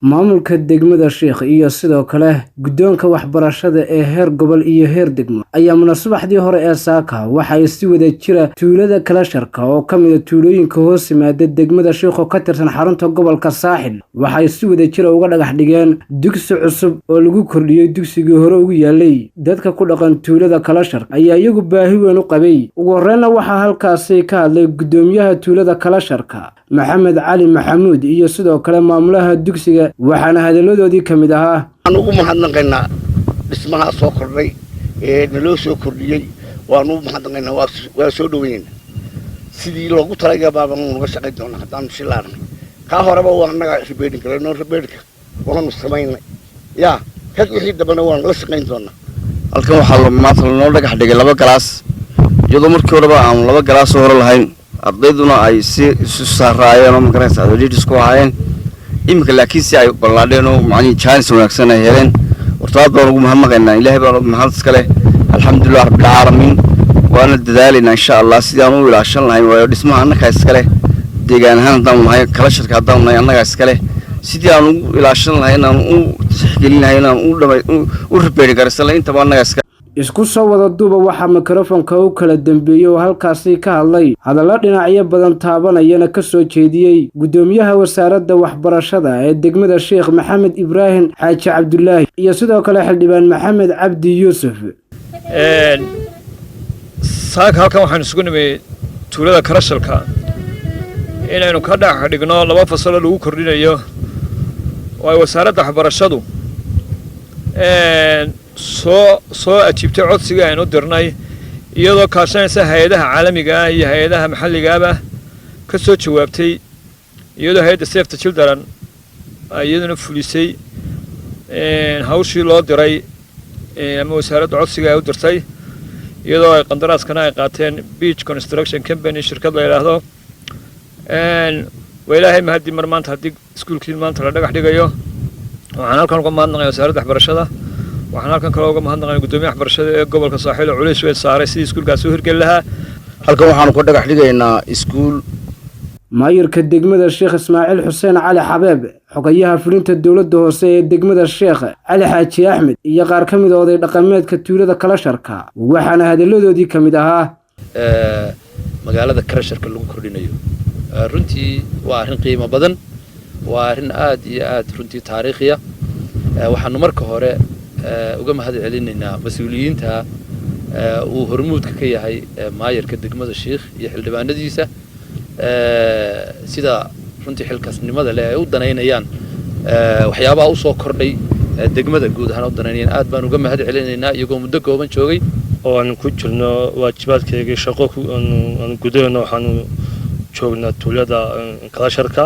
maamulka degmada Sheekh iyo sidoo kale guddoonka waxbarashada ee heer gobol iyo heer degmo ayaa munaasabadii hore ee saaka waxa ay si wada jira tuulada kala sharka oo kamid ah tuulooyinka hoos yimaada degmada Sheekh oo ka tirsan xarunta gobolka Saaxil waxa ay si wada jira uga dhagax dhigeen dugsi cusub oo lagu kordhiyay dugsigii hore ugu yaalay dadka ku dhaqan tuulada kala sharka ayaa iyagu baahi weyn u qabay ugu horreynna waxa halkaasi ka hadlay gudoomiyaha tuulada kala sharka Maxamed Cali Maxamuud iyo sidoo kale maamulaha dugsiga waxaana hadaladoodii kamid ahaa ugu mahadnaqaynaa dhismaha soo kordhay ee naloo soo kordhiyay waan ugu mahadnaqaynaa waa soo dhaweeyeen sidii loogu talagalay baaban uga shaqayn doonaa hadaan shilaarnay ka horeba waa naga ribeedin karno ribeedka waan sameeynay yaa ka wixii dabana waan la shaqayn doonaa halkan waxa maanta noo dhagax dhigay laba galaas iyadoo markii horeba aan laba galaas hore lahayn ardayduna ay si saaraayeen oo magaraysa adolidis ku ahaayeen imika laakiin si ay balaadheen oo macallin chance wanaagsan ay heleen wartaad baan ugu mahadnaqaynaa ilaahay baan ugu mahad iskale alxamdulillah rabbil caalamiin waana dadaalina insha Allah sidaan u ilaashan lahayn waayo dhismaha annaka iskale deegaan ahaan daan lahayn kala shirka hadaan nahay annaka iskale sidii aan u ilaashan lahayn aan u tixgelin lahayn aan u ribeeri karsan inta baan annaka iskale isku soo wada duuba waxa mikrofoonka uu kala dambeeyay oo halkaasi ka hadlay hadallo dhinacyo badan taabanayana ka soo jeediyay gudoomiyaha wasaaradda waxbarashada ee degmada Sheekh Maxamed Ibrahim Xaaji Cabdullaahi iyo sidoo kale xildhibaan Maxamed Cabdi Yuusuf saaka halkan waxaan isugu nimay tuulada Karashalka inaynu ka dhax dhigno laba fasal lagu kordhinayo oo wasaaradda waxbarashadu soo ajiibtay codsiga aynu dirnay iyadoo kaashanaysa hay'adaha caalamiga ah iyo hay'adaha maxalliga ah ka soo jawaabtay iyadoo hay'adda Save the Children ayaduna fulisay hawshii loo diray ama wasaaradda codsiga ay u dirtay iyadoo ay qandaraaskana ay qaateen Beach Construction Company shirkad la yiraahdo ilaahay ma hadii mar maanta hadii iskuulkii maanta la dhagax dhigayo waxaan halkan uga mahadnaqayaa wasaaradda waxbarashada waxaan halkan kale uga mahadnaqaynaa gudoomiyaha waxbarashada ee gobolka Saaxil oo culays weyn saaray sidii iskuulkaas u hirgelin lahaa halkan waxaan ku dhagax dhigaynaa iskuul maayirka degmada Sheekh Ismaaciil Xuseen Cali Xabeeb xogayaha fulinta dawladda hoose ee degmada Sheekh Cali Xaaji Axmed iyo qaar ka mid ah oday dhaqameedka tuulada kala sharka waxaana hadaladoodii kamid ahaa magaalada Karasharka lagu kordhinayo runtii waa arrin qiimo badan waa arrin aad iyo aad runtii taariikhiya waxaanu marka hore uga mahad celinaynaa mas'uuliyiinta uu hormuudka ka yahay maayirka degmada Sheekh iyo xildhibaanadiisa sida runtii xilkaasnimada leh ay u daneynayaan waxyaabaha u soo kordhay degmada guud ahaan u daneynayaan aad baan uga mahad celinaynaa iyagoo muddo kooban joogay oo aan ku jirno waajibaadkayga shaqo aan gudayno waxaan joognaa tuulada kala sharka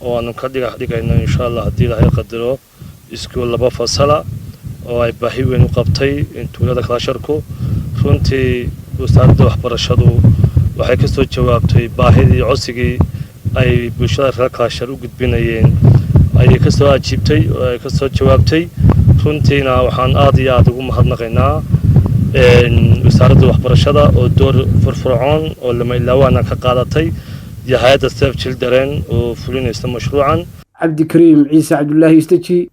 oo aan ka dhigayno insha Allah hadii Ilaahay qadaro iskuul laba fasala oo ay baahi weyn u qabtay tuulada kala sharku runtii wasaaradda waxbarashadu waxay ka soo jawaabtay baahidii codsigii ay bulshada kala shar u gudbinayeen ay ka soo ajiibtay oo ay ka soo jawaabtay runtiina waxaan aad iyo aad ugu mahadnaqaynaa wasaaradda waxbarashada oo door firfircoon oo lama ilaawana ka qaadatay hay'adda Save the Children oo fulinaysa mashruucan Cabdi Kariim Ciise Cabdullaahi Istaji